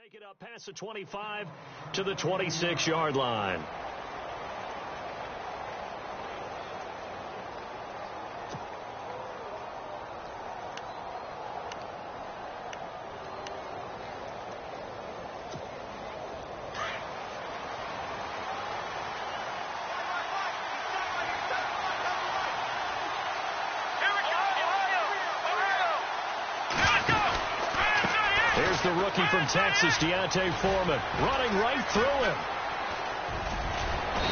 Take it up past the 25 to the 26-yard line. The rookie from Texas, D'Onta Foreman, running right through him.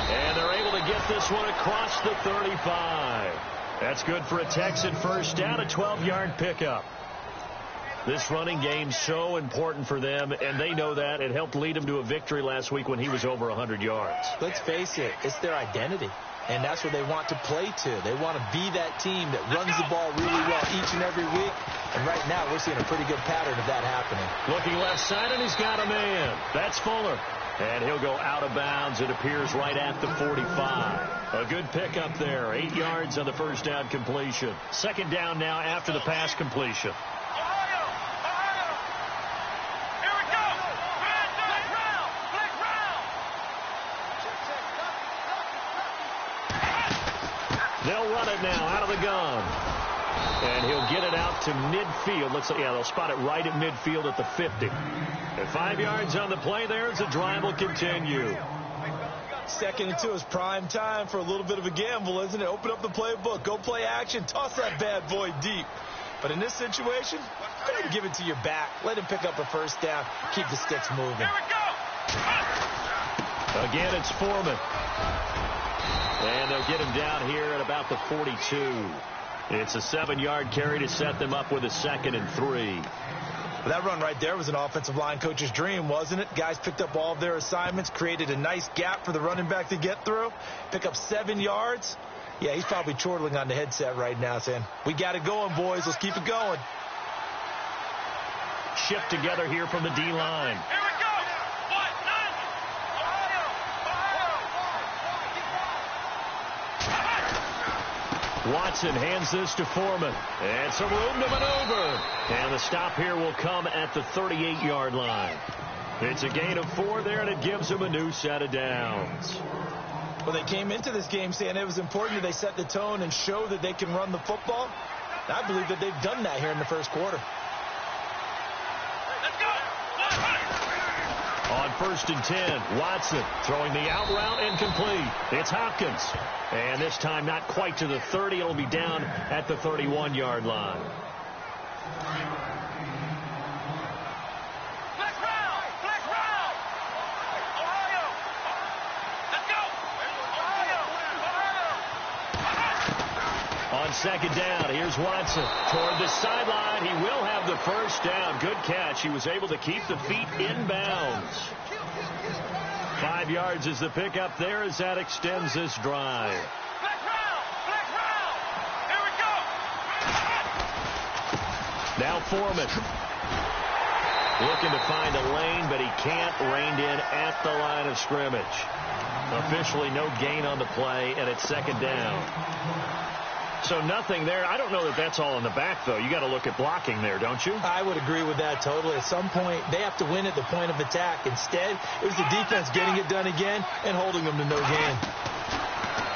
And they're able to get this one across the 35. That's good for a Texan first down, a 12-yard pickup. This running game's so important for them, and they know that. It helped lead them to a victory last week when he was over 100 yards. Let's face it, it's their identity. And that's what they want to play to. They want to be that team that runs the ball really well each and every week. And right now, we're seeing a pretty good pattern of that happening. Looking left side, and he's got a man. That's Fuller. And he'll go out of bounds. It appears right at the 45. A good pickup there. 8 yards on the first down completion. Second down now after the pass completion. They'll run it now out of the gun. And he'll get it out to midfield. Looks like, yeah, they'll spot it right at midfield at the 50. And 5 yards on the play there as the drive will continue. 2nd and 2 is prime time for a little bit of a gamble, isn't it? Open up the playbook. Go play action. Toss that bad boy deep. But in this situation, go ahead and give it to your back. Let him pick up a first down. Keep the sticks moving. Again, it's Foreman. And they'll get him down here at about the 42. It's a 7-yard carry to set them up with a 2nd and 3. Well, that run right there was an offensive line coach's dream, wasn't it? Guys picked up all of their assignments, created a nice gap for the running back to get through, pick up 7 yards. Yeah, he's probably chortling on the headset right now saying, we got it going, boys. Let's keep it going. Shift together here from the D-line. Watson hands this to Foreman. And some room to maneuver. And the stop here will come at the 38-yard line. It's a gain of 4 there, and it gives them a new set of downs. Well, they came into this game saying it was important that they set the tone and show that they can run the football. I believe that they've done that here in the first quarter. On 1st and 10, Watson throwing the out route incomplete. It's Hopkins. And this time not quite to the 30. It'll be down at the 31-yard line. On 2nd down, here's Watson toward the sideline. He will have the first down. Good catch. He was able to keep the feet in bounds. 5 yards is the pickup there as that extends this drive. Now Foreman. Looking to find a lane, but he can't. Reined in at the line of scrimmage. Officially no gain on the play, and it's 2nd down. So nothing there. I don't know that that's all in the back, though. You got to look at blocking there, don't you? I would agree with that totally. At some point, they have to win at the point of attack. Instead, it was the defense getting it done again and holding them to no gain.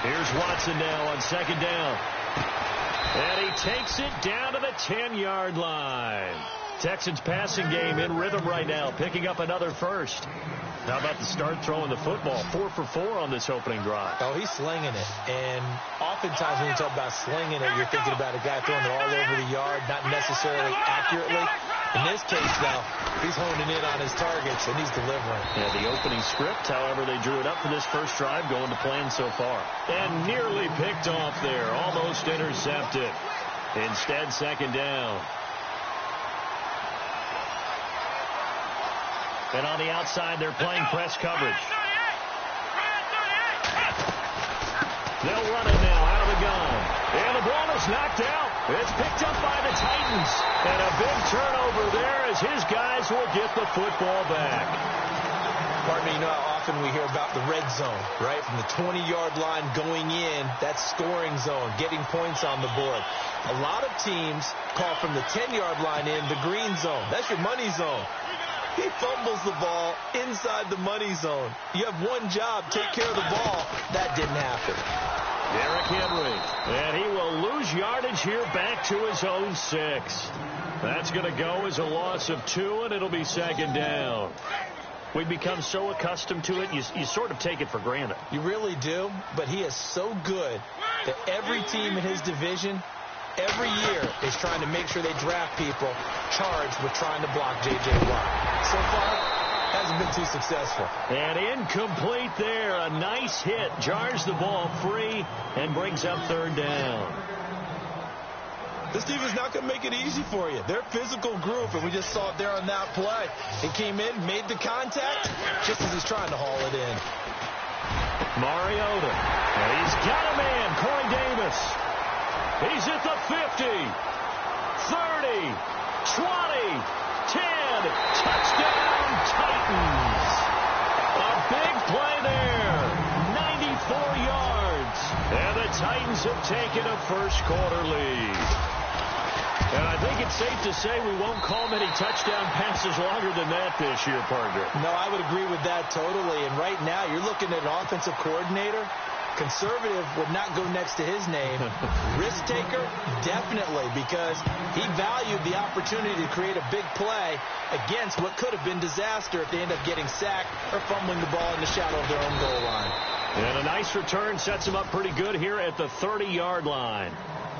Here's Watson now on 2nd down. And he takes it down to the 10-yard line. Texans passing game in rhythm right now, picking up another first. How about the start throwing the football? 4 for 4 on this opening drive. Oh, he's slinging it. And oftentimes when you talk about slinging it, you're thinking about a guy throwing it all over the yard, not necessarily accurately. In this case, though, he's honing in on his targets, and he's delivering. Yeah, the opening script, however, they drew it up for this first drive, going to plan so far. And nearly picked off there, almost intercepted. Instead, 2nd down. And on the outside, they're playing press coverage. They'll run it now out of the gun. And the ball is knocked out. It's picked up by the Titans. And a big turnover there as his guys will get the football back. Pardon me, you know how often we hear about the red zone, right? From the 20-yard line going in, that's scoring zone, getting points on the board. A lot of teams call from the 10-yard line in the green zone. That's your money zone. He fumbles the ball inside the money zone. You have one job, take care of the ball. That didn't happen. Derrick Henry, and he will lose yardage here back to his own 6. That's going to go as a loss of 2, and it'll be second down. We've become so accustomed to it, you sort of take it for granted. You really do, but he is so good that every team in his division every year is trying to make sure they draft people charged with trying to block J.J. Watt. So far, hasn't been too successful. And incomplete there. A nice hit. Jars the ball free and brings up third down. This team is not going to make it easy for you. They're a physical group, and we just saw it there on that play. He came in, made the contact, just as he's trying to haul it in. Mariota. And he's got a man, Corey Davis. He's at the 50, 30, 20, 10. Touchdown, Titans. A big play there. 94 yards. And the Titans have taken a first-quarter lead. And I think it's safe to say we won't call many touchdown passes longer than that this year, partner. No, I would agree with that totally. And right now, you're looking at an offensive coordinator. Conservative would not go next to his name. Risk taker, definitely, because he valued the opportunity to create a big play against what could have been disaster if they end up getting sacked or fumbling the ball in the shadow of their own goal line. And a nice return sets him up pretty good here at the 30-yard line.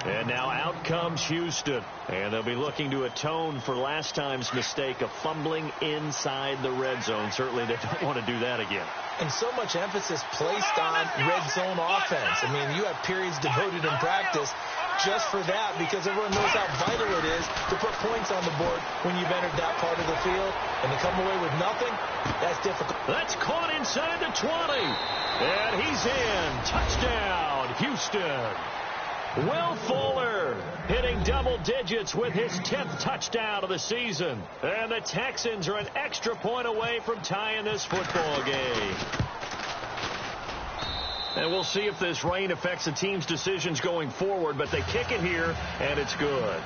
And now out comes Houston. And they'll be looking to atone for last time's mistake of fumbling inside the red zone. Certainly they don't want to do that again. And so much emphasis placed on red zone offense. I mean, you have periods devoted in practice just for that because everyone knows how vital it is to put points on the board when you've entered that part of the field. And to come away with nothing, that's difficult. That's caught inside the 20. And he's in. Touchdown, Houston. Will Fuller hitting double digits with his 10th touchdown of the season. And the Texans are an extra point away from tying this football game. And we'll see if this rain affects the team's decisions going forward, but they kick it here, and it's good.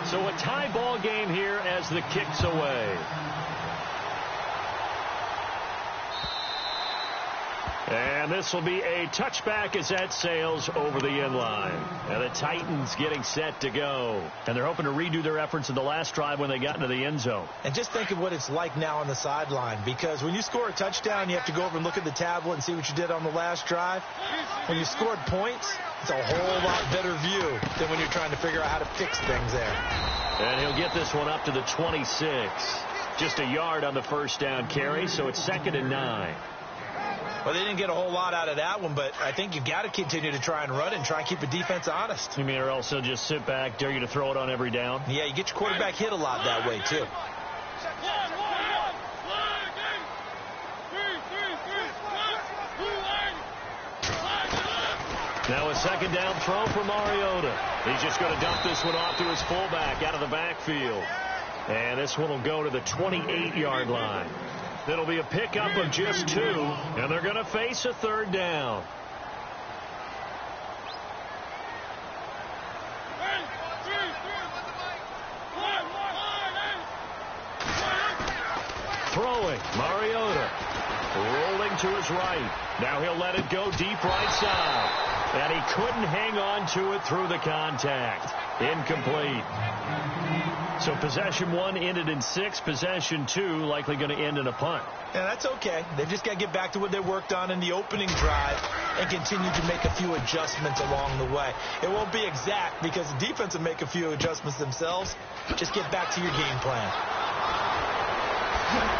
So a tie ball game here as the kick's away. And this will be a touchback as that sails over the end line. And the Titans getting set to go. And they're hoping to redo their efforts in the last drive when they got into the end zone. And just think of what it's like now on the sideline. Because when you score a touchdown, you have to go over and look at the tablet and see what you did on the last drive. When you scored points, it's a whole lot better view than when you're trying to figure out how to fix things there. And he'll get this one up to the 26. Just a yard on the first down carry, so it's 2nd and 9. Well, they didn't get a whole lot out of that one, but I think you've got to continue to try and run it and try and keep the defense honest. You mean, or else they'll just sit back, dare you to throw it on every down? Yeah, you get your quarterback hit a lot that way, too. Now a second down throw for Mariota. He's just going to dump this one off to his fullback out of the backfield. And this one will go to the 28-yard line. It'll be a pickup of just 2, and they're going to face a third down. Throwing, Mariota. Rolling to his right. Now he'll let it go deep right side. And he couldn't hang on to it through the contact. Incomplete. So possession 1 ended in 6. Possession 2 likely going to end in a punt. Yeah, that's okay. They've just got to get back to what they worked on in the opening drive and continue to make a few adjustments along the way. It won't be exact because the defense will make a few adjustments themselves. Just get back to your game plan.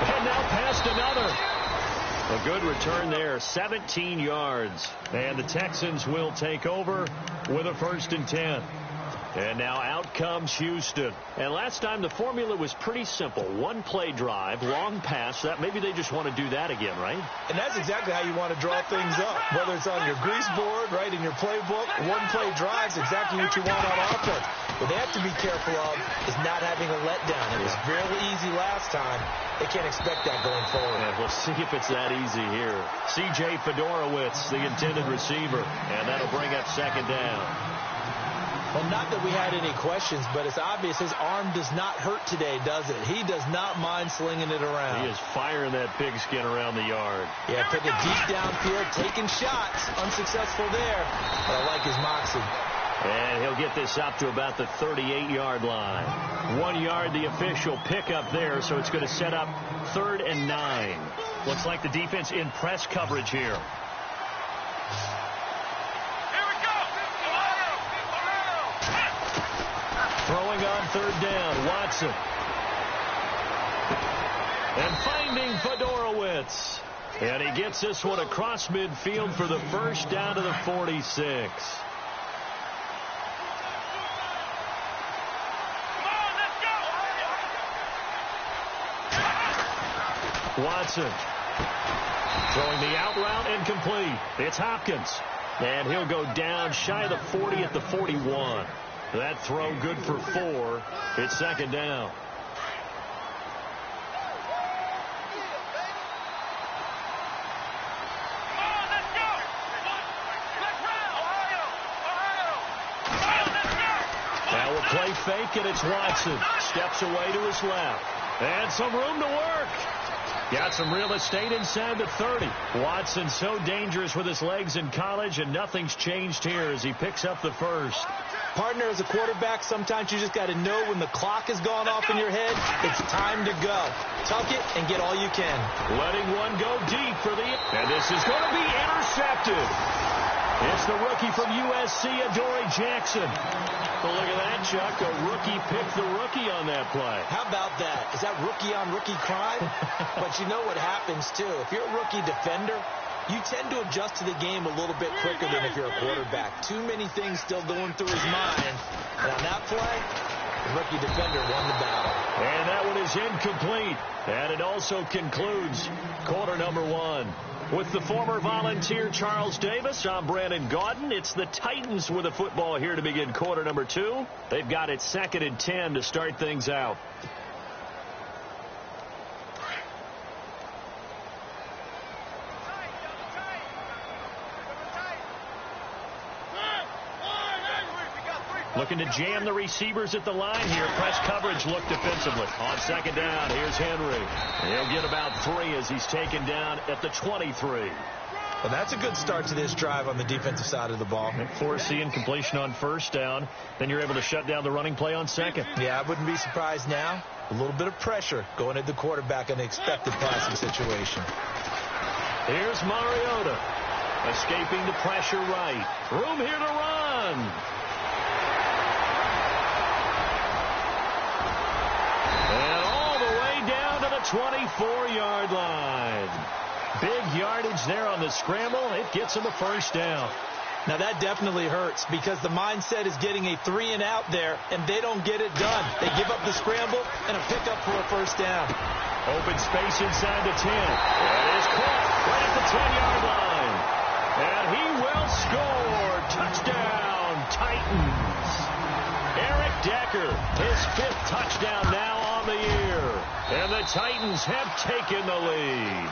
And now past another. A good return there, 17 yards. And the Texans will take over with a 1st and 10. And now out comes Houston. And last time the formula was pretty simple. 1-play drive, long pass. That maybe they just want to do that again, right? And that's exactly how you want to draw things up. Whether it's on your grease board, right, in your playbook, 1-play drive's exactly what you want on offense. What they have to be careful of is not having a letdown. It was fairly easy last time. They can't expect that going forward. Yeah, we'll see if it's that easy here. C.J. Fedorowicz, the intended receiver. And that'll bring up 2nd down. Well, not that we had any questions, but it's obvious his arm does not hurt today, does it? He does not mind slinging it around. He is firing that pigskin around the yard. Yeah, picking deep downfield, taking shots. Unsuccessful there, but I like his moxie. And he'll get this up to about the 38-yard line. 1 yard, the official pickup there, so it's going to set up 3rd and 9. Looks like the defense in press coverage here. Throwing on 3rd down, Watson. And finding Fedorowicz. And he gets this one across midfield for the first down to the 46. Watson throwing the out route incomplete. It's Hopkins. And he'll go down shy of the 40 at the 41. That throw good for 4. It's 2nd down. Now a play fake, and it's Watson. Steps away to his left. And some room to work. Got some real estate inside the 30. Watson so dangerous with his legs in college, and nothing's changed here as he picks up the first. Partner, as a quarterback, sometimes you just got to know when the clock has gone off in your head, it's time to go. Tuck it and get all you can. Letting one go deep for the... And this is going to be intercepted. It's the rookie from USC, Adoree Jackson. But look at that, Chuck. A rookie picked the rookie on that play. How about that? Is that rookie-on-rookie crime? But you know what happens, too. If you're a rookie defender, you tend to adjust to the game a little bit quicker than if you're a quarterback. Too many things still going through his mind. And on that play, the rookie defender won the battle. And that one is incomplete. And it also concludes quarter number 1. With the former Volunteer Charles Davis, I'm Brandon Gaudin. It's the Titans with the football here to begin quarter number 2. They've got it 2nd and 10 to start things out. Looking to jam the receivers at the line here. Press coverage look defensively. On 2nd down, here's Henry. He'll get about 3 as he's taken down at the 23. Well, that's a good start to this drive on the defensive side of the ball. Force the incompletion on 1st down. Then you're able to shut down the running play on 2nd. Yeah, I wouldn't be surprised now. A little bit of pressure going at the quarterback in the expected passing situation. Here's Mariota. Escaping the pressure right. Room here to run. And all the way down to the 24-yard line. Big yardage there on the scramble. It gets him a first down. Now, that definitely hurts because the mindset is getting a 3-and-out there, and they don't get it done. They give up the scramble and a pickup for a first down. Open space inside the 10. That is caught right at the 10-yard line. And he will score. Touchdown, Titans. Eric Decker, his 5th touchdown now on the year. And the Titans have taken the lead.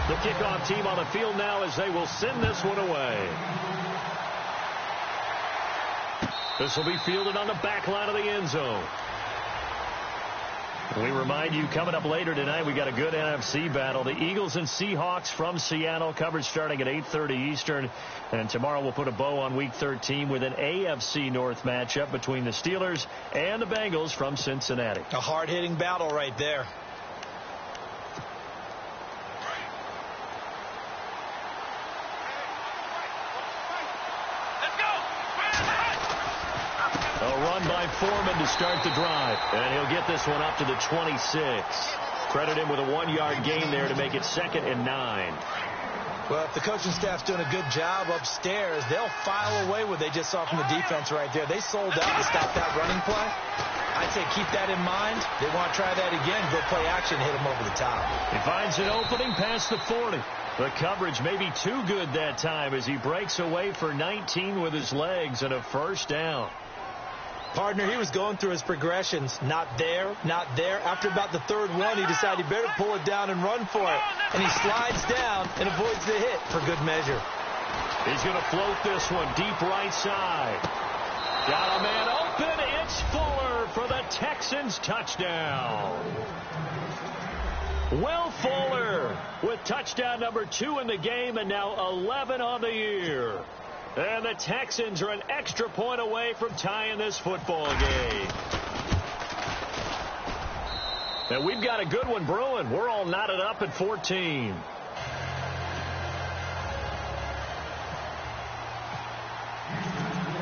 The kickoff team on the field now as they will send this one away. This will be fielded on the back line of the end zone. We remind you, coming up later tonight, we got a good NFC battle. The Eagles and Seahawks from Seattle, coverage starting at 8:30 Eastern. And tomorrow we'll put a bow on Week 13 with an AFC North matchup between the Steelers and the Bengals from Cincinnati. A hard-hitting battle right there. By Foreman to start the drive. And he'll get this one up to the 26. Credit him with a 1-yard gain there to make it 2nd and 9. Well, if the coaching staff's doing a good job upstairs, they'll file away what they just saw from the defense right there. They sold out to stop that running play. I'd say keep that in mind. They want to try that again. Go play action, hit them over the top. He finds an opening past the 40. The coverage may be too good that time as he breaks away for 19 with his legs and a first down. Partner, he was going through his progressions. Not there, not there. After about the third one, he decided he better pull it down and run for it. And he slides down and avoids the hit for good measure. He's going to float this one deep right side. Got a man open. It's Fuller for the Texans touchdown. Will Fuller with touchdown number 2 in the game and now 11 on the year. And the Texans are an extra point away from tying this football game. And we've got a good one brewing. We're all knotted up at 14.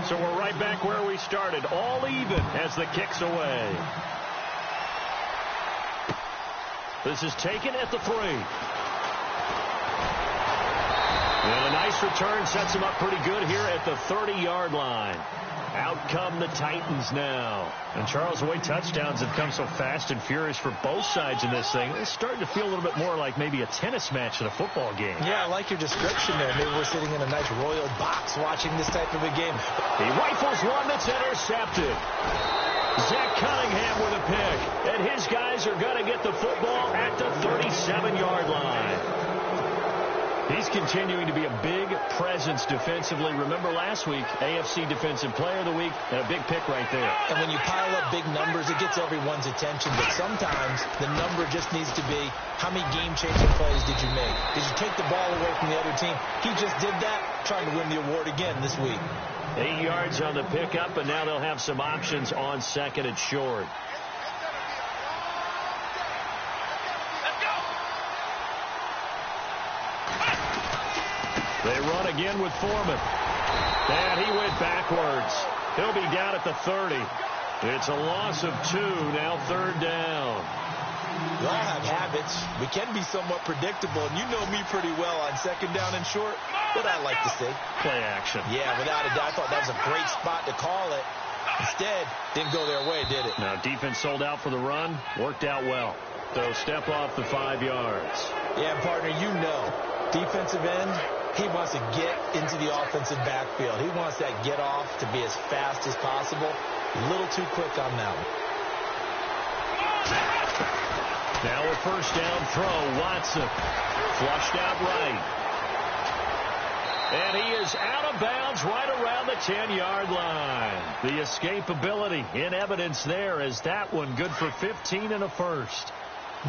So we're right back where we started, all even as the kick's away. This is taken at the 3. And a nice return sets him up pretty good here at the 30-yard line. Out come the Titans now. And, Charles, the way touchdowns have come so fast and furious for both sides in this thing, it's starting to feel a little bit more like maybe a tennis match than a football game. Yeah, I like your description there. Maybe we're sitting in a nice royal box watching this type of a game. He rifles one that's intercepted. Zach Cunningham with a pick. And his guys are going to get the football at the 37-yard line. He's continuing to be a big presence defensively. Remember last week, AFC Defensive Player of the Week, and a big pick right there. And when you pile up big numbers, it gets everyone's attention. But sometimes the number just needs to be, how many game-changing plays did you make? Did you take the ball away from the other team? He just did that, trying to win the award again this week. 8 yards on the pickup, and now they'll have some options on second and short. They run again with Foreman. And he went backwards. He'll be down at the 30. It's a loss of 2, now third down. We all have habits. We can be somewhat predictable, and you know me pretty well on second down and short. What I like to see. Play action. Yeah, without a doubt. I thought that was a great spot to call it. Instead, didn't go their way, did it? Now, defense sold out for the run. Worked out well. So step off the 5 yards. Yeah, partner, you know. Defensive end, he wants to get into the offensive backfield. He wants that get off to be as fast as possible. A little too quick on that one. Now a first down throw. Watson flushed out right. And he is out of bounds right around the 10-yard line. The escapability in evidence there as that one good for 15 and a first.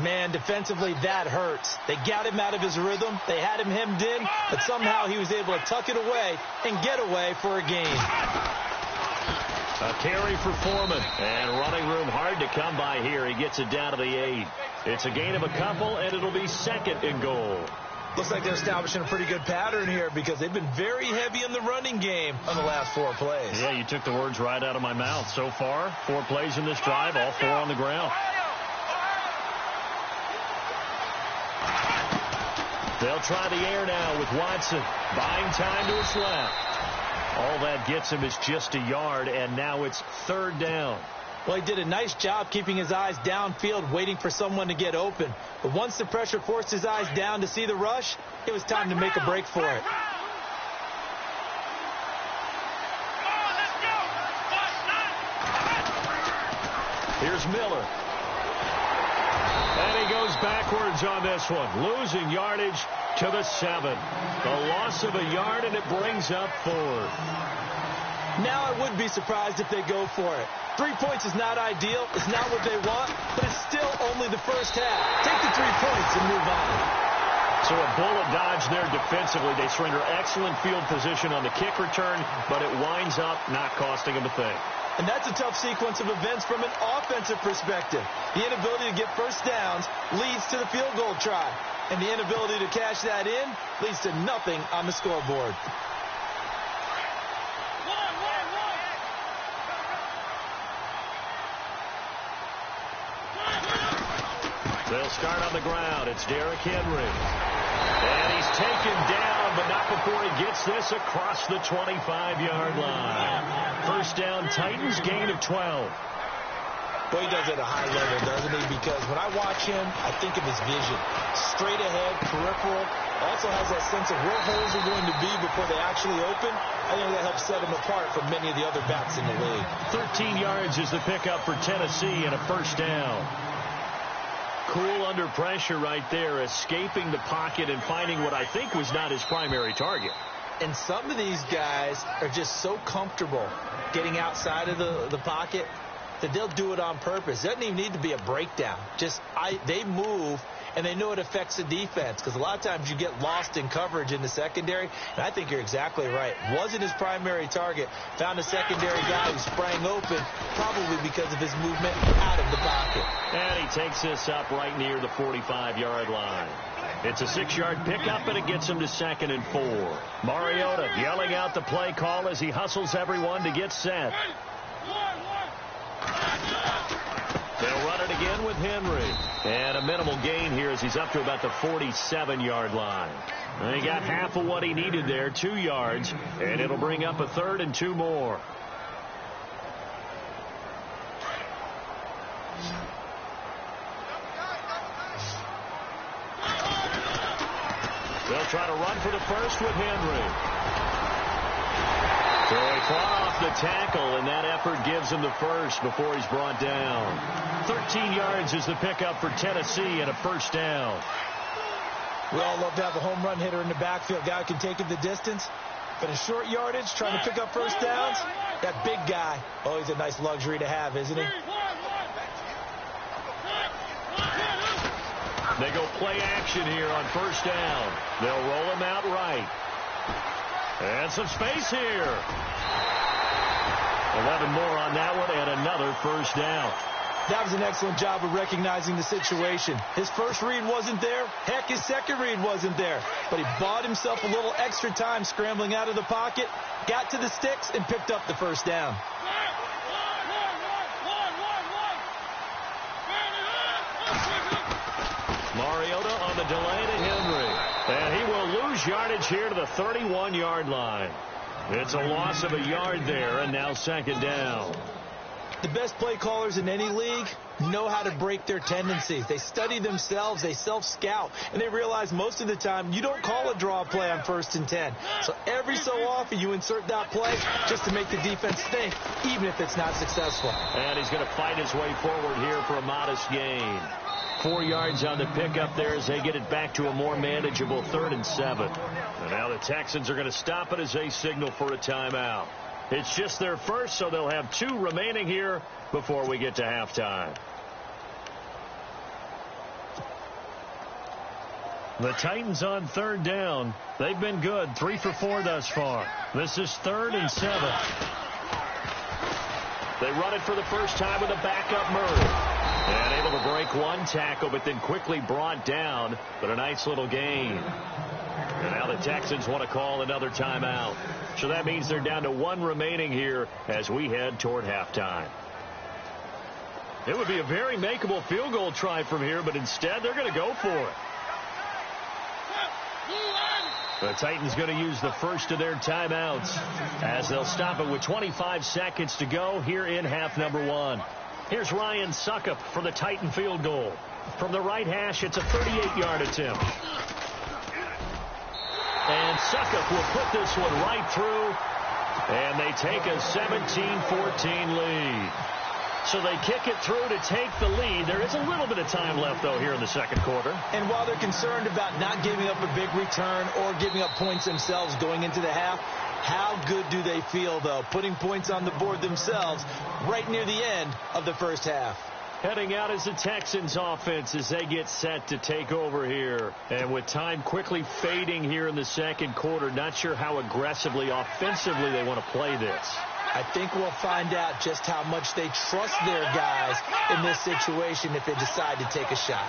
Man, defensively, that hurts. They got him out of his rhythm. They had him hemmed in, but somehow he was able to tuck it away and get away for a gain. A carry for Foreman. And running room hard to come by here. He gets it down to the 8. It's a gain of a couple, and it'll be second and goal. Looks like they're establishing a pretty good pattern here because they've been very heavy in the running game on the last 4 plays. Yeah, you took the words right out of my mouth. So far, 4 plays in this drive, all 4 on the ground. They'll try the air now with Watson. Buying time to his left. All that gets him is just a yard, and now it's third down. Well, he did a nice job keeping his eyes downfield, waiting for someone to get open. But once the pressure forced his eyes down to see the rush, it was time to make a break for it. Here's Miller. And he goes backwards on this one, losing yardage to the 7. The loss of a yard, and it brings up 4th. Now I wouldn't be surprised if they go for it. 3 points is not ideal. It's not what they want, but it's still only the first half. Take the 3 points and move on. So a bullet dodge there defensively. They surrender excellent field position on the kick return, but it winds up not costing them a thing. And that's a tough sequence of events from an offensive perspective. The inability to get first downs leads to the field goal try. And the inability to cash that in leads to nothing on the scoreboard. They'll start on the ground. It's Derrick Henry. And he's taken down, but not before he gets this across the 25-yard line. First down, Titans, gain of 12. Well, he does it at a high level, doesn't he? Because when I watch him, I think of his vision. Straight ahead, peripheral. Also has that sense of where holes are going to be before they actually open. I think that helps set him apart from many of the other backs in the league. 13 yards is the pickup for Tennessee and a first down. Cool under pressure right there, escaping the pocket and finding what I think was not his primary target. And some of these guys are just so comfortable getting outside of the pocket that they'll do it on purpose. It doesn't even need to be a breakdown. They move, and they know it affects the defense, because a lot of times you get lost in coverage in the secondary, and I think you're exactly right. Wasn't his primary target. Found a secondary guy who sprang open, probably because of his movement out of the pocket. And he takes this up right near the 45-yard line. It's a 6-yard pickup, and it gets him to 2nd and 4. Mariota yelling out the play call as he hustles everyone to get set. They'll run it again with Henry. And a minimal gain here as he's up to about the 47-yard line. And he got half of what he needed there, 2 yards, and it'll bring up a 3rd and 2 more. They'll try to run for the first with Henry. So he fought off the tackle, and that effort gives him the first before he's brought down. 13 yards is the pickup for Tennessee and a first down. We all love to have a home run hitter in the backfield. Guy who can take it the distance. But in short yardage, trying to pick up first downs, that big guy, oh, he's a nice luxury to have, isn't he? They go play action here on first down. They'll roll him out right. And some space here. 11 more on that one and another first down. That was an excellent job of recognizing the situation. His first read wasn't there. Heck, his second read wasn't there. But he bought himself a little extra time scrambling out of the pocket, got to the sticks, and picked up the first down. Mariota on the delay to Henry. And he will lose yardage here to the 31-yard line. It's a loss of a yard there, and now 2nd down. The best play callers in any league know how to break their tendencies. They study themselves, they self-scout, and they realize most of the time you don't call a draw play on 1st and 10. So every so often you insert that play just to make the defense think, even if it's not successful. And he's going to fight his way forward here for a modest gain. 4 yards on the pickup there as they get it back to a more manageable 3rd and 7. And now the Texans are going to stop it as they signal for a timeout. It's just their first, so they'll have 2 remaining here before we get to halftime. The Titans on 3rd down. They've been good, 3 for 4 thus far. This is 3rd and 7. They run it for the first time with a backup Murray. And able to break one tackle, but then quickly brought down. But a nice little gain. And now the Texans want to call another timeout. So that means they're down to 1 remaining here as we head toward halftime. It would be a very makeable field goal try from here, but instead they're going to go for it. The Titans going to use the first of their timeouts as they'll stop it with 25 seconds to go here in half number 1. Here's Ryan Succop for the Titan field goal. From the right hash, it's a 38-yard attempt. And Succop will put this one right through, and they take a 17-14 lead. So they kick it through to take the lead. There is a little bit of time left, though, here in the second quarter. And while they're concerned about not giving up a big return or giving up points themselves going into the half, how good do they feel, though, putting points on the board themselves right near the end of the first half? Heading out is the Texans offense as they get set to take over here. And with time quickly fading here in the second quarter, not sure how aggressively, offensively they want to play this. I think we'll find out just how much they trust their guys in this situation if they decide to take a shot.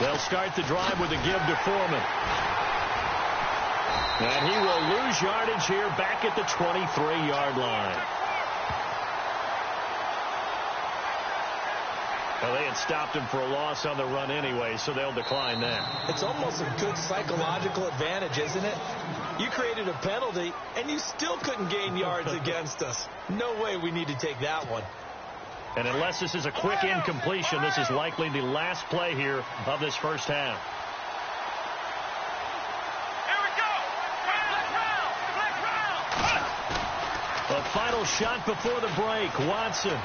They'll start the drive with a give to Foreman. And he will lose yardage here back at the 23-yard line. Well, they had stopped him for a loss on the run anyway, so they'll decline that. It's almost a good psychological advantage, isn't it? You created a penalty, and you still couldn't gain yards against us. No way we need to take that one. And unless this is a quick incompletion, this is likely the last play here of this first half. The final shot before the break, Watson.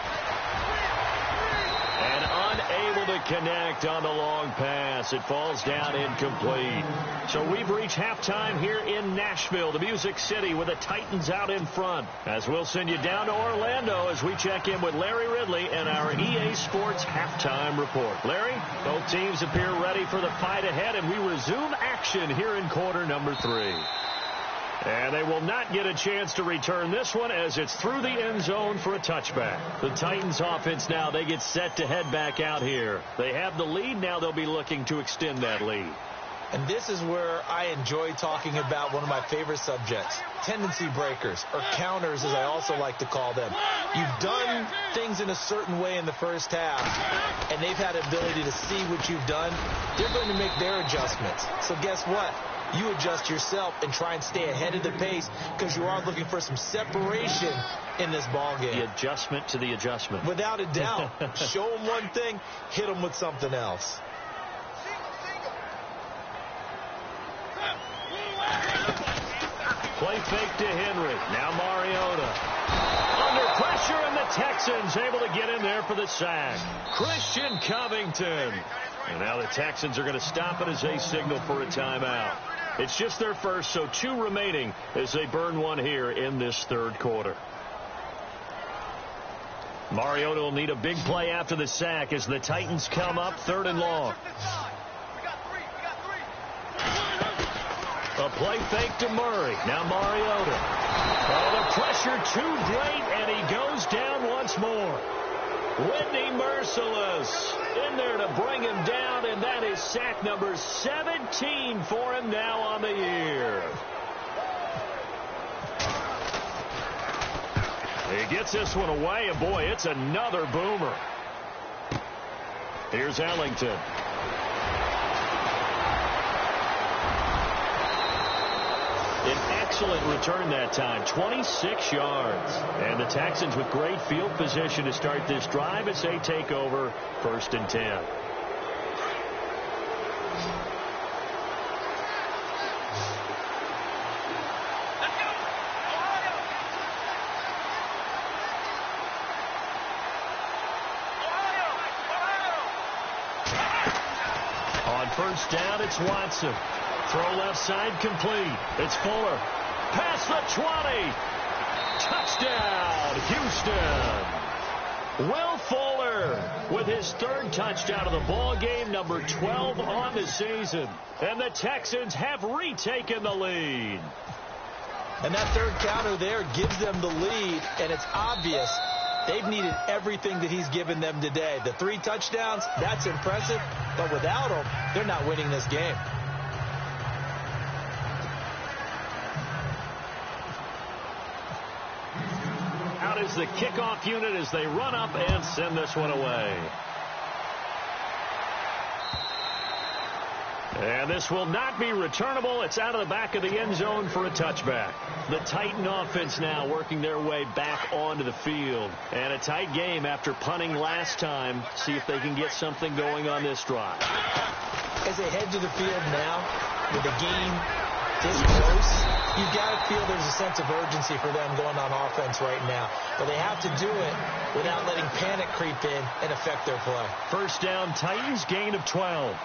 And unable to connect on the long pass. It falls down incomplete. So we've reached halftime here in Nashville, the Music City, with the Titans out in front. As we'll send you down to Orlando as we check in with Larry Ridley and our EA Sports halftime report. Larry, both teams appear ready for the fight ahead, and we resume action here in quarter number 3. And they will not get a chance to return this one as it's through the end zone for a touchback. The Titans offense now, they get set to head back out here. They have the lead. Now they'll be looking to extend that lead. And this is where I enjoy talking about one of my favorite subjects, tendency breakers, or counters as I also like to call them. You've done things in a certain way in the first half, and they've had the ability to see what you've done. They're going to make their adjustments. So guess what? You adjust yourself and try and stay ahead of the pace because you are looking for some separation in this ball game. The adjustment to the adjustment. Without a doubt. Show them one thing, hit them with something else. Play fake to Henry. Now Mariota. Under pressure, and the Texans able to get in there for the sack. Christian Covington. And now the Texans are going to stop it as they signal for a timeout. It's just their first, so 2 remaining as they burn one here in this third quarter. Mariota will need a big play after the sack as the Titans come up 3rd and long. A play fake to Murray. Now Mariota. Oh, the pressure too great, and he goes down once more. Whitney Merciless in there to bring him down, and that is sack number 17 for him now on the year. He gets this one away, and boy, it's another boomer. Here's Ellington. An excellent return that time, 26 yards. And the Texans with great field position to start this drive as they take over 1st and 10. On 1st down, it's Watson. Throw left side complete. It's Fuller. Past the 20. Touchdown, Houston. Will Fuller with his 3rd touchdown of the ball game, number 12 on the season. And the Texans have retaken the lead. And that 3rd counter there gives them the lead, and it's obvious they've needed everything that he's given them today. The 3 touchdowns, that's impressive, but without them, they're not winning this game. Out is the kickoff unit as they run up and send this one away. And this will not be returnable. It's out of the back of the end zone for a touchback. The Titan offense now working their way back onto the field. And a tight game after punting last time. See if they can get something going on this drive. As they head to the field now, with the game this close, you've got to feel there's a sense of urgency for them going on offense right now. But they have to do it without letting panic creep in and affect their play. 1st down, Titans, gain of 12.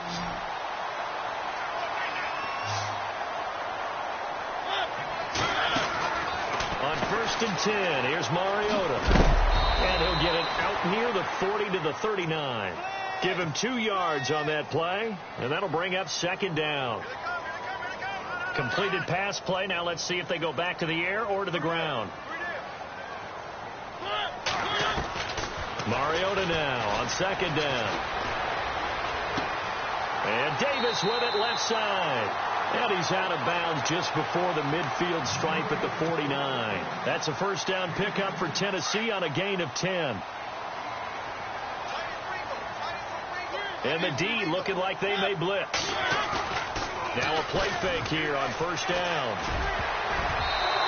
On 1st and 10, here's Mariota. And he'll get it out near the 40 to the 39. Give him 2 yards on that play, and that'll bring up 2nd down. Completed pass play. Now let's see if they go back to the air or to the ground. Mariota now on 2nd down. And Davis with it left side. And he's out of bounds just before the midfield stripe at the 49. That's a 1st down pickup for Tennessee on a gain of 10. And the D looking like they may blitz. Now a play fake here on 1st down.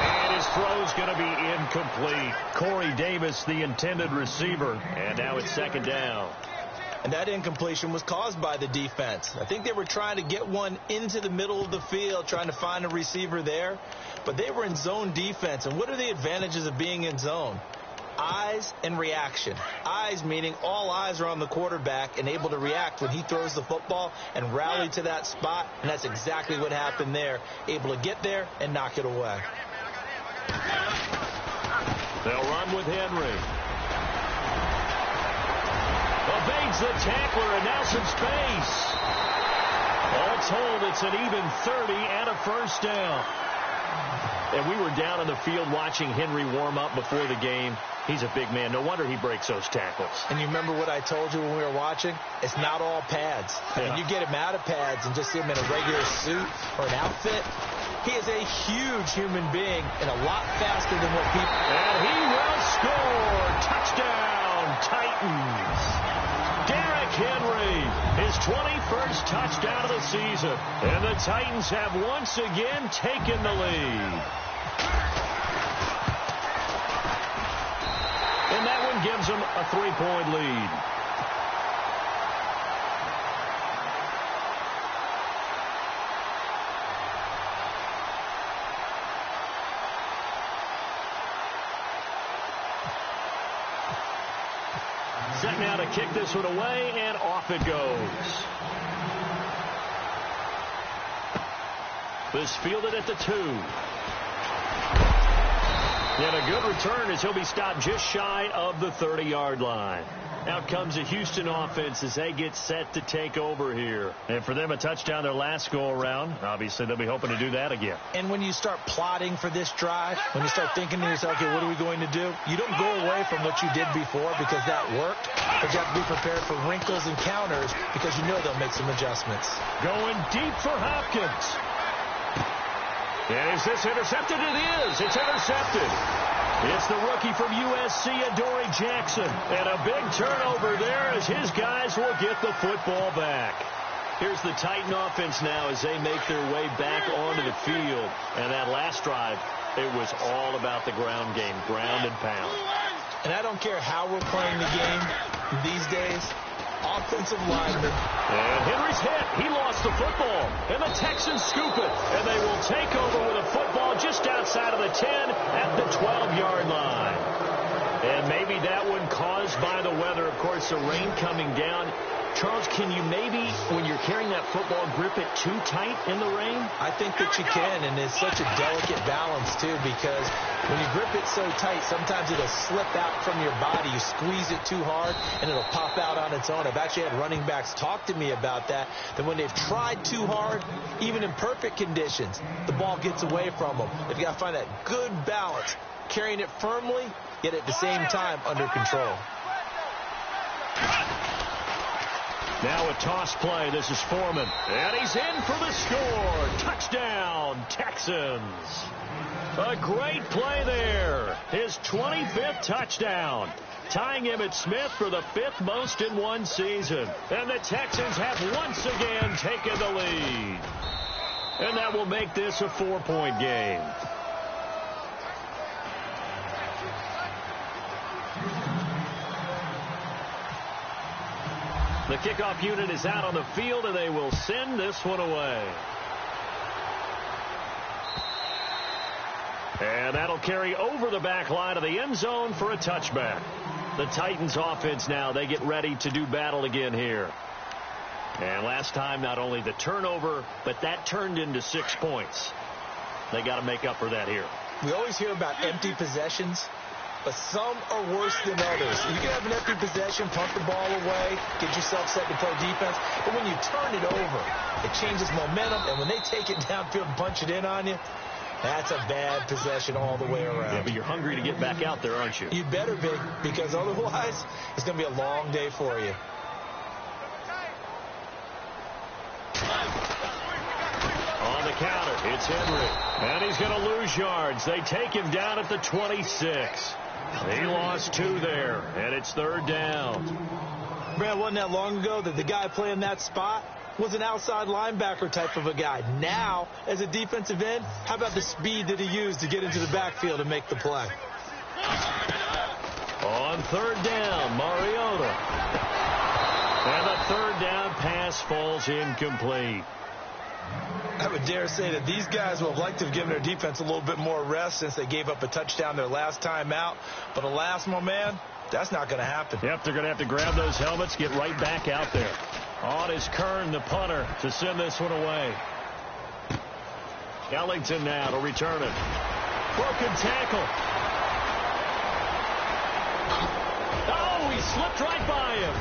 And his throw's going to be incomplete. Corey Davis, the intended receiver, and now it's second down. And that incompletion was caused by the defense. I think they were trying to get one into the middle of the field, trying to find a receiver there. But they were in zone defense. And what are the advantages of being in zone? Eyes and reaction. Eyes meaning all eyes are on the quarterback and able to react when he throws the football and rally to that spot. And that's exactly what happened there. Able to get there and knock it away. They'll run with Henry. Evades the tackler, and now some space. All told, it's an even 30 and a first down. And we were down in the field watching Henry warm up before the game. He's a big man. No wonder he breaks those tackles. And you remember what I told you when we were watching? It's not all pads. I mean, you get him out of pads and just see him in a regular suit or an outfit. He is a huge human being and a lot faster than what people... And he will score. Touchdown, Titans. Derrick Henry, his 21st touchdown of the season. And the Titans have once again taken the lead. And that one gives them a 3-point lead. Set now to kick this one away, and off it goes. This fielded at the 2. And a good return as he'll be stopped just shy of the 30-yard line. Out comes the Houston offense as they get set to take over here. And for them, a touchdown their last go-around. Obviously, they'll be hoping to do that again. And when you start plotting for this drive, when you start thinking to yourself, okay, what are we going to do? You don't go away from what you did before because that worked. But you have to be prepared for wrinkles and counters because you know they'll make some adjustments. Going deep for Hopkins. And is this intercepted? It is. It's intercepted. It's the rookie from USC, Adoree Jackson. And a big turnover there as his guys will get the football back. Here's the Titan offense now as they make their way back onto the field. And that last drive, it was all about the ground game, ground and pound. And I don't care how we're playing the game these days. Offensive lineman. And Henry's hit. He lost the football. And the Texans scoop it. And they will take over with a football just outside of the 10 at the 12-yard line. And maybe that one caused by the weather. Of course, the rain coming down. Charles, can you maybe, when you're carrying that football, grip it too tight in the rain? I think that you can, and it's such a delicate balance, too, because when you grip it so tight, sometimes it'll slip out from your body. You squeeze it too hard, and it'll pop out on its own. I've actually had running backs talk to me about that when they've tried too hard, even in perfect conditions, the ball gets away from them. They've got to find that good balance, carrying it firmly, yet at the same time under control. Now a toss play. This is Foreman. And he's in for the score. Touchdown, Texans. A great play there. His 25th touchdown. Tying Emmitt Smith for the 5th most in one season. And the Texans have once again taken the lead. And that will make this a 4-point game. The kickoff unit is out on the field, and they will send this one away. And that'll carry over the back line of the end zone for a touchback. The Titans offense now, they get ready to do battle again here. And last time, not only the turnover, but that turned into 6 points. They got to make up for that here. We always hear about empty possessions, but some are worse than others. You can have an empty possession, punt the ball away, get yourself set to play defense. But when you turn it over, it changes momentum. And when they take it downfield and punch it in on you, that's a bad possession all the way around. Yeah, but you're hungry to get back out there, aren't you? You better be, because otherwise it's going to be a long day for you. On the counter, it's Henry. And he's going to lose yards. They take him down at the 26. He lost 2 there, and it's 3rd down. Brad, wasn't that long ago that the guy playing that spot was an outside linebacker type of a guy. Now, as a defensive end, how about the speed that he used to get into the backfield and make the play? On third down, Mariota. And the third down pass falls incomplete. I would dare say that these guys would have liked to have given their defense a little bit more rest since they gave up a touchdown their last time out. But alas, my man, that's not going to happen. Yep, they're going to have to grab those helmets, get right back out there. On is Kern, the punter, to send this one away. Ellington now to return it. Broken tackle. Oh, he slipped right by him.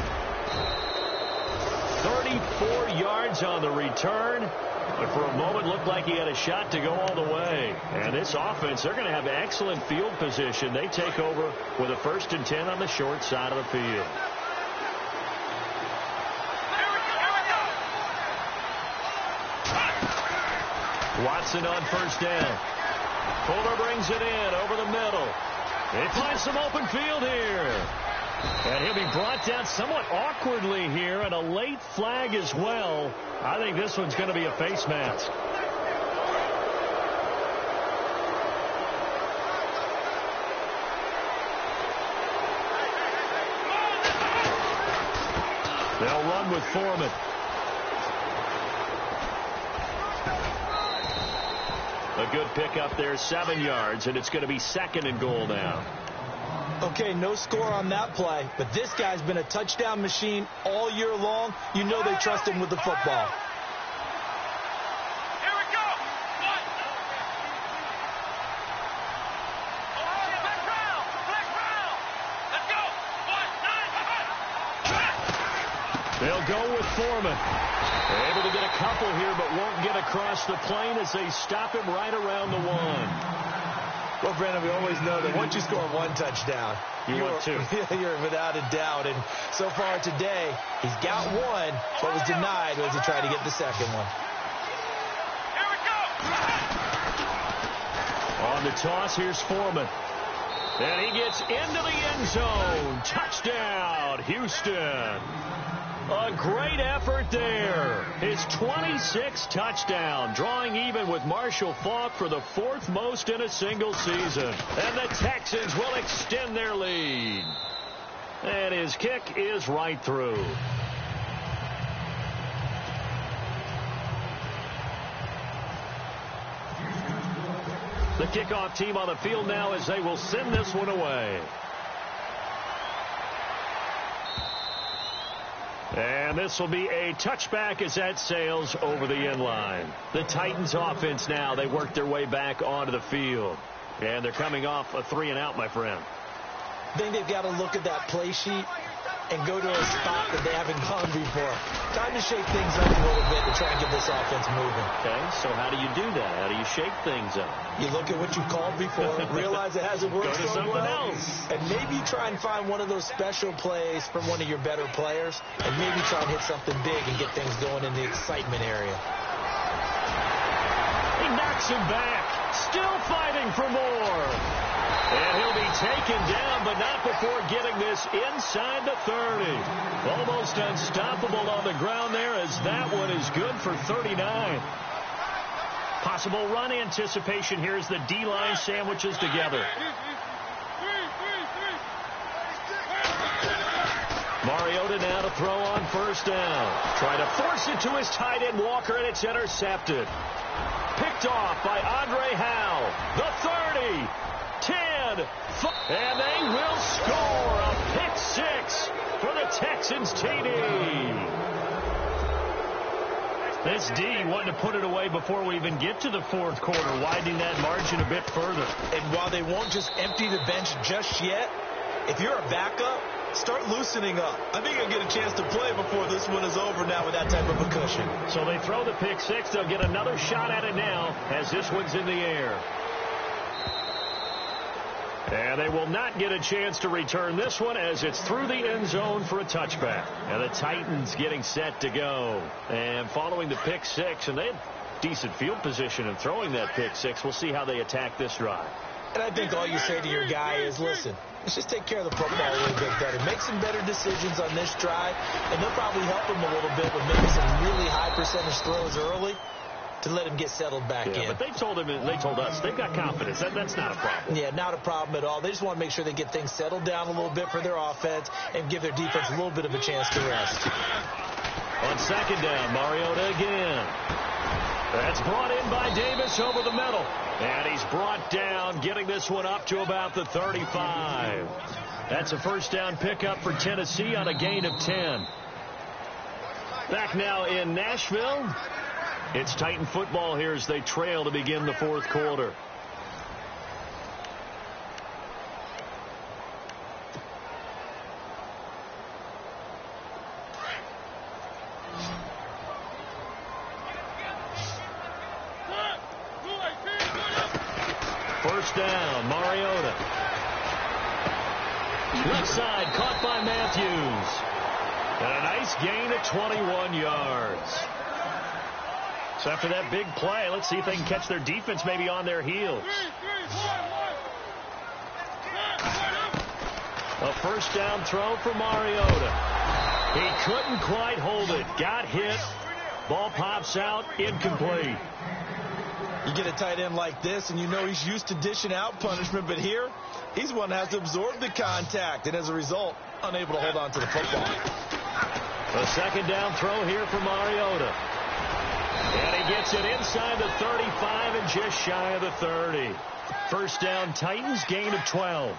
34 yards on the return, but for a moment looked like he had a shot to go all the way. And this offense, they're going to have excellent field position. They take over with a 1st and 10 on the short side of the field. Watson on 1st down. Fuller brings it in over the middle. They find some open field here. And he'll be brought down somewhat awkwardly here, and a late flag as well. I think this one's going to be a face mask. They'll run with Foreman. A good pickup there, 7 yards, and it's going to be 2nd and goal now. Okay, no score on that play, but this guy's been a touchdown machine all year long. You know they trust him with the football. Here we go. Black round. Let's go. They'll go with Foreman. Able to get a couple here, but won't get across the plane as they stop him right around the 1. Well, Brandon, we always know that once you score 1 touchdown, want 2. You're without a doubt. And so far today, he's got 1, but was denied as he tried to get the second one. Here we go. On the toss, here's Foreman. And he gets into the end zone. Touchdown, Houston. A great effort there. His 26th touchdown, drawing even with Marshall Faulk for the 4th most in a single season. And the Texans will extend their lead. And his kick is right through. The kickoff team on the field now as they will send this one away. And this will be a touchback as that sails over the end line. The Titans offense now, they work their way back onto the field. And they're coming off a 3-and-out, my friend. I think they've got to look at that play sheet and go to a spot that they haven't gone before. Time to shake things up a little bit to try and get this offense moving. Okay, so how do you do that? How do you shake things up? You look at what you called before, realize it hasn't worked Go to so something well, else. and maybe try and find one of those special plays from one of your better players, and maybe try and hit something big and get things going in the excitement area. He knocks him back, still fighting for more. And he'll be taken down, but not before getting this inside the 30. Almost unstoppable on the ground there as that one is good for 39. Possible run anticipation here as the D-line sandwiches together. Mariota now to throw on 1st down. Trying to force it to his tight end Walker, and it's intercepted. Picked off by Andre Howe. The 30. 10, and they will score a pick 6 for the Texans TD. This D wanted to put it away before we even get to the 4th quarter, widening that margin a bit further. And while they won't just empty the bench just yet, if you're a backup, start loosening up. I think you'll get a chance to play before this one is over now with that type of a cushion. So they throw the pick 6. They'll get another shot at it now as this one's in the air. And they will not get a chance to return this one as it's through the end zone for a touchback. And the Titans getting set to go. And following the pick 6, and they had decent field position in throwing that pick 6. We'll see how they attack this drive. And I think all you say to your guy is, listen, let's just take care of the football a little bit better. Make some better decisions on this drive, and they'll probably help him a little bit with maybe some really high percentage throws early to let him get settled back in. But they told us they've got confidence. That's not a problem. Yeah, not a problem at all. They just want to make sure they get things settled down a little bit for their offense and give their defense a little bit of a chance to rest. On second down, Mariota again. That's brought in by Davis over the middle. And he's brought down, getting this one up to about the 35. That's a first down pickup for Tennessee on a gain of 10. Back now in Nashville. It's Titan football here as they trail to begin the fourth quarter. First down, Mariota. Left side, caught by Matthews. And a nice gain of 21 yards. So after that big play, let's see if they can catch their defense maybe on their heels. A first down throw for Mariota. He couldn't quite hold it. Got hit. Ball pops out, incomplete. You get a tight end like this, and you know he's used to dishing out punishment, but here, he's one that has to absorb the contact, and as a result, unable to hold on to the football. A second down throw here for Mariota. And he gets it inside the 35 and just shy of the 30. First down, Titans, gain of 12.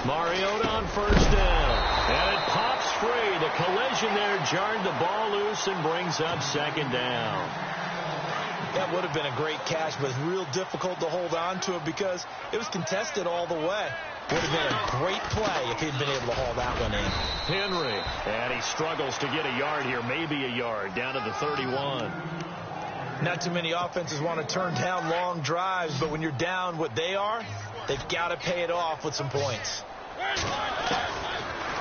Mariota on first down. And it pops free. The collision there jarred the ball loose and brings up second down. That would have been a great catch, but it's real difficult to hold on to it because it was contested all the way. Would have been a great play if he'd been able to haul that one in. Henry, and he struggles to get a yard here, maybe a yard, down to the 31. Not too many offenses want to turn down long drives, but when you're down what they are, they've got to pay it off with some points.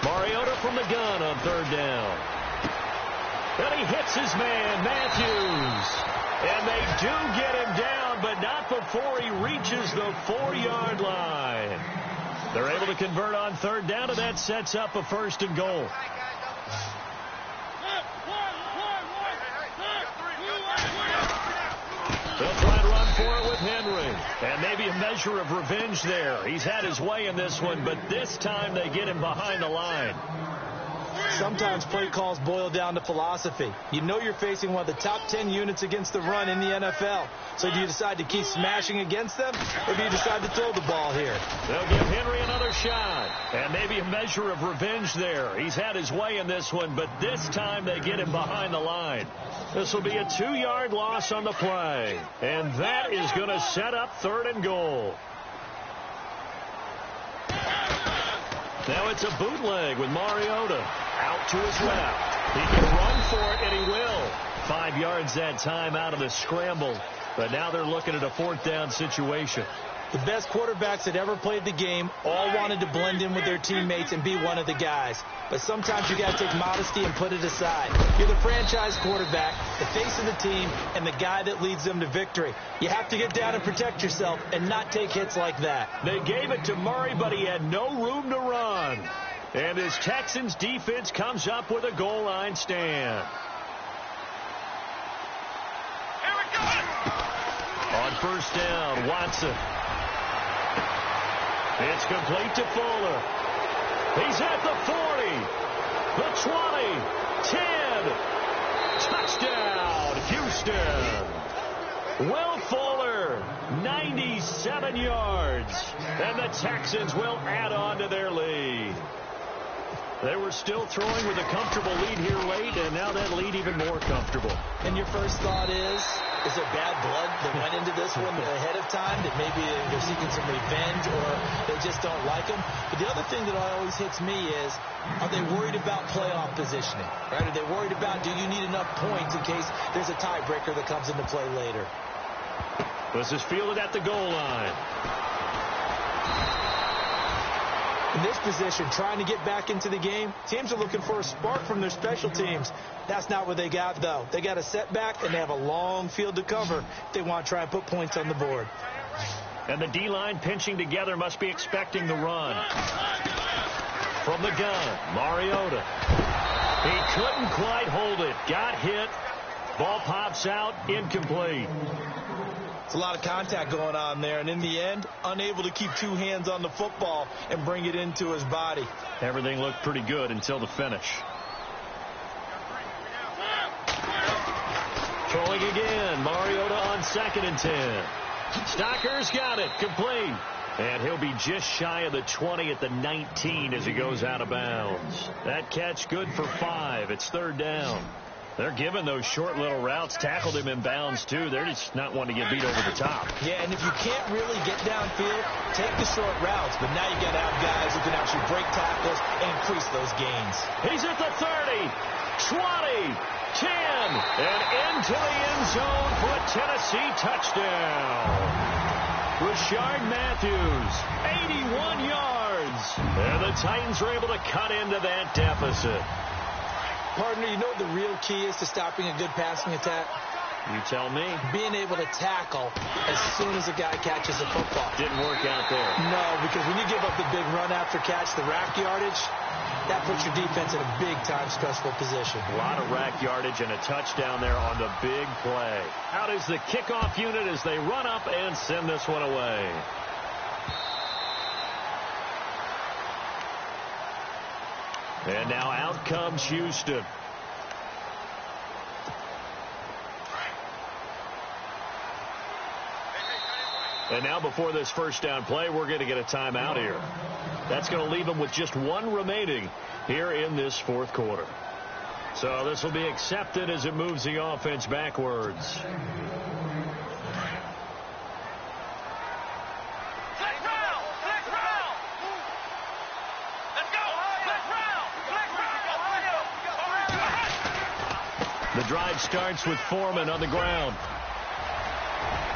Mariota from the gun on third down. And he hits his man, Matthews. And they do get him down, but not before he reaches the 4-yard line. They're able to convert on third down, and that sets up a first and goal. They'll try and run for it with Henry. And maybe a measure of revenge there. He's had his way in this one, but this time they get him behind the line. Sometimes play calls boil down to philosophy. You know you're facing one of the top 10 units against the run in the NFL. So do you decide to keep smashing against them, or do you decide to throw the ball here? They'll give Henry another shot. And maybe a measure of revenge there. He's had his way in this one, but this time they get him behind the line. This will be a 2-yard loss on the play. And that is going to set up third and goal. Now it's a bootleg with Mariota. Out to his left. He can run for it, and he will. 5 yards that time out of the scramble. But now they're looking at a fourth down situation. The best quarterbacks that ever played the game all wanted to blend in with their teammates and be one of the guys. But sometimes you got to take modesty and put it aside. You're the franchise quarterback, the face of the team, and the guy that leads them to victory. You have to get down and protect yourself and not take hits like that. They gave it to Murray, but he had no room to run. And his Texans defense comes up with a goal line stand. Here we go. On first down, Watson. It's complete to Fuller. He's at the 40, the 20, 10. Touchdown, Houston. Will Fuller, 97 yards. And the Texans will add on to their lead. They were still throwing with a comfortable lead here late, and now that lead even more comfortable. And your first thought is it bad blood that went into this one ahead of time, that maybe they're seeking some revenge or they just don't like them? But the other thing that always hits me is, are they worried about playoff positioning? Right? Are they worried about, do you need enough points in case there's a tiebreaker that comes into play later? This is fielded at the goal line. In this position, trying to get back into the game, teams are looking for a spark from their special teams. That's not what they got, though. They got a setback, and they have a long field to cover if they want to try and put points on the board. And the D-line pinching together must be expecting the run. From the gun, Mariota. He couldn't quite hold it. Got hit. Ball pops out, incomplete. It's a lot of contact going on there, and in the end, unable to keep two hands on the football and bring it into his body. Everything looked pretty good until the finish. Throwing again, Mariota on 2nd and 10. Stocker's got it, complete. And he'll be just shy of the 20 at the 19 as he goes out of bounds. That catch good for 5. It's 3rd down. They're giving those short little routes. Tackled him in bounds, too. They're just not wanting to get beat over the top. Yeah, and if you can't really get downfield, take the short routes. But now you got to have guys who can actually break tackles and increase those gains. He's at the 30, 20, 10, and into the end zone for a Tennessee touchdown. Rashard Matthews, 81 yards. And the Titans are able to cut into that deficit. Partner, you know what the real key is to stopping a good passing attack? You tell me. Being able to tackle as soon as a guy catches a football. Didn't work out there. No, because when you give up the big run after catch, the rack yardage, that puts your defense in a big-time stressful position. A lot of rack yardage and a touchdown there on the big play. Out is the kickoff unit as they run up and send this one away. And now out comes Houston. And now before this first down play, we're going to get a timeout here. That's going to leave them with just one remaining here in this 4th quarter. So this will be accepted as it moves the offense backwards. The drive starts with Foreman on the ground.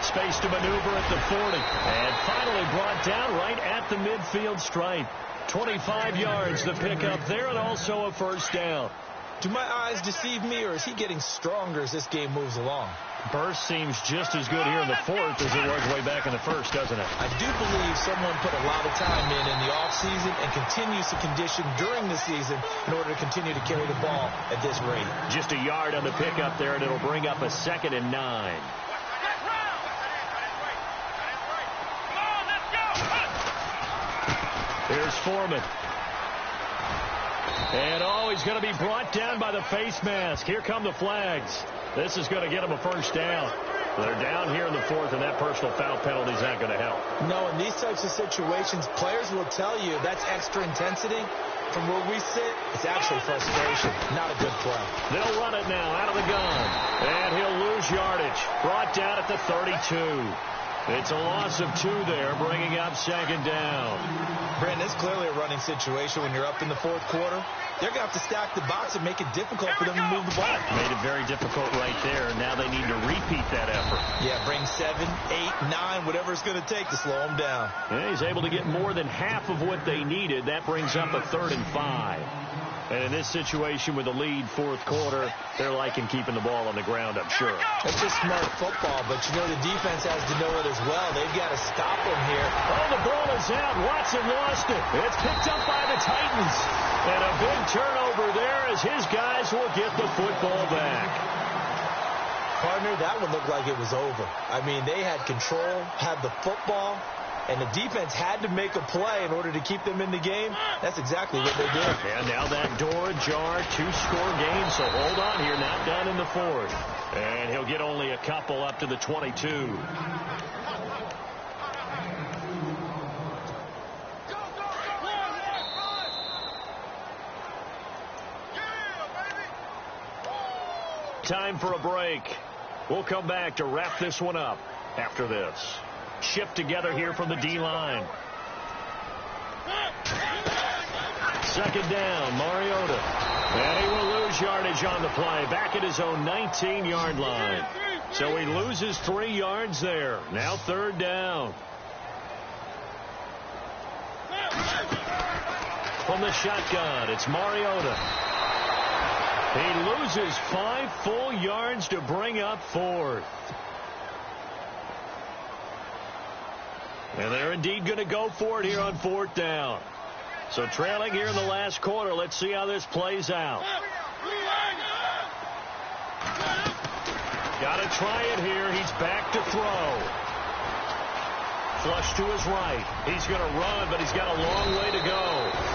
Space to maneuver at the 40. And finally brought down right at the midfield stripe. 25 yards the pickup there, and also a first down. Do my eyes deceive me, or is he getting stronger as this game moves along? Burst seems just as good here in the 4th as it was way back in the 1st, doesn't it? I do believe someone put a lot of time in the offseason and continues to condition during the season in order to continue to carry the ball at this rate. Just a yard on the pickup there, and it'll bring up a 2nd and 9. Here's Foreman. And he's going to be brought down by the face mask. Here come the flags. This is going to get him a first down. They're down here in the 4th, and that personal foul penalty is not going to help. No, in these types of situations, players will tell you that's extra intensity. From where we sit, it's actually frustration, not a good play. They'll run it now out of the gun. And he'll lose yardage. Brought down at the 32. It's a loss of 2 there, bringing up 2nd down. Brandon, it's clearly a running situation when you're up in the 4th quarter. They're going to have to stack the box and make it difficult for them to move the ball. Made it very difficult right there. Now they need to repeat that effort. Yeah, bring 7, 8, 9, whatever it's going to take to slow them down. Yeah, he's able to get more than half of what they needed. That brings up a 3rd and 5. And in this situation with the lead 4th quarter, they're liking keeping the ball on the ground, I'm sure. That's just smart football, but you know the defense has to know it as well. They've got to stop them here. Oh, the ball is out. Watson lost it. It's picked up by the Titans. And a big turnover there as his guys will get the football back. Partner, that one looked like it was over. I mean, they had control, had the football, and the defense had to make a play in order to keep them in the game. That's exactly what they did. And now that door ajar, 2-score game, so hold on here, not done in the 4th. And he'll get only a couple up to the 22. Time for a break. We'll come back to wrap this one up after this. Shipped together here from the D-line. 2nd down, Mariota. And he will lose yardage on the play. Back at his own 19-yard line. So he loses 3 yards there. Now 3rd down. from the shotgun. It's Mariota. He loses 5 full yards to bring up 4th. And they're indeed going to go for it here on 4th down. So trailing here in the last quarter. Let's see how this plays out. Got to try it here. He's back to throw. Flush to his right. He's going to run, but he's got a long way to go.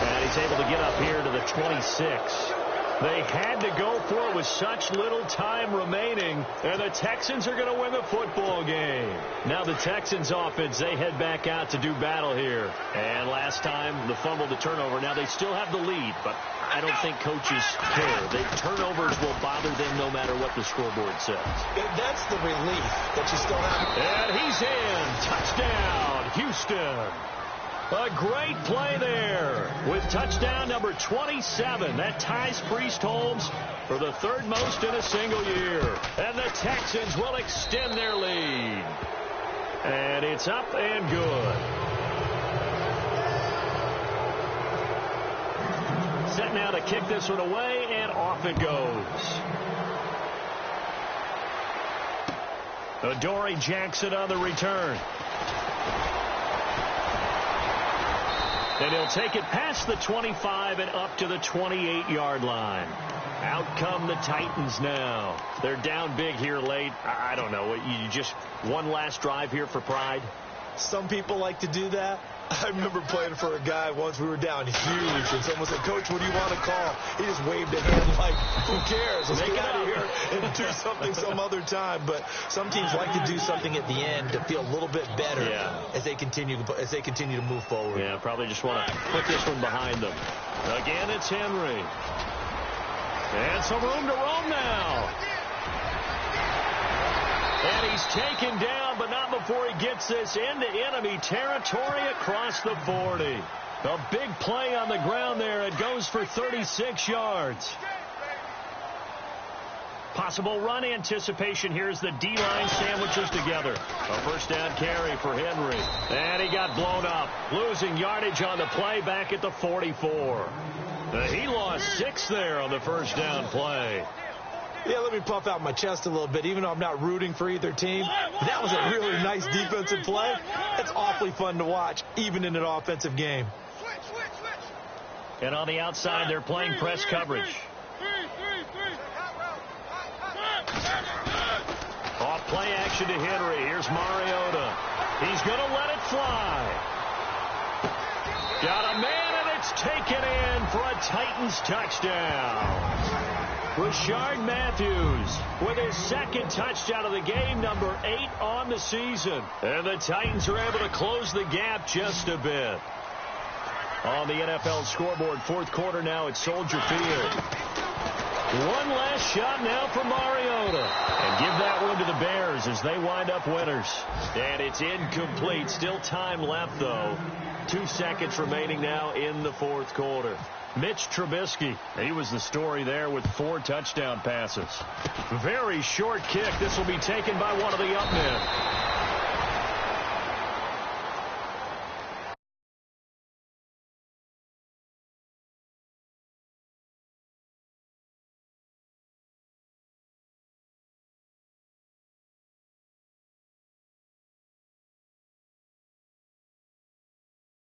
And he's able to get up here to the 26. They had to go for it with such little time remaining, and the Texans are going to win the football game. Now the Texans offense, they head back out to do battle here. And last time, the fumble to turnover. Now they still have the lead, but I don't think coaches care. The turnovers will bother them no matter what the scoreboard says. That's the relief that you still have. And he's in. Touchdown, Houston. A great play there with touchdown number 27. That ties Priest Holmes for the 3rd most in a single year. And the Texans will extend their lead. And it's up and good. Set now to kick this one away, and off it goes. Adoree Jackson on the return. And he'll take it past the 25 and up to the 28-yard line. Out come the Titans now. They're down big here late. I don't know. You just one last drive here for pride? Some people like to do that. I remember playing for a guy once. We were down huge, and someone said, "Coach, what do you want to call?" He just waved a hand like, "Who cares? Let's get out of here and do something some other time." But some teams like to do something at the end to feel a little bit better as they continue to move forward. Yeah, probably just want to put this one behind them. Again, it's Henry. And some room to roam now. And he's taken down, but not before he gets this into enemy territory across the 40. A big play on the ground there. It goes for 36 yards. Possible run anticipation here as the D-line sandwiches together. A first down carry for Henry. And he got blown up. Losing yardage on the play back at the 44. He lost 6 there on the first down play. Yeah, let me puff out my chest a little bit. Even though I'm not rooting for either team, that was a really nice defensive play. It's awfully fun to watch, even in an offensive game. And on the outside, they're playing press coverage. Off play action to Henry. Here's Mariota. He's going to let it fly. Got a man, and it's taken in for a Titans touchdown. Rashard Matthews with his 2nd touchdown of the game, number 8 on the season. And the Titans are able to close the gap just a bit. On the NFL scoreboard, 4th quarter now at Soldier Field. One last shot now for Mariota. And give that one to the Bears as they wind up winners. And it's incomplete. Still time left, though. 2 seconds remaining now in the 4th quarter. Mitch Trubisky, he was the story there with 4 touchdown passes. Very short kick. This will be taken by one of the up men.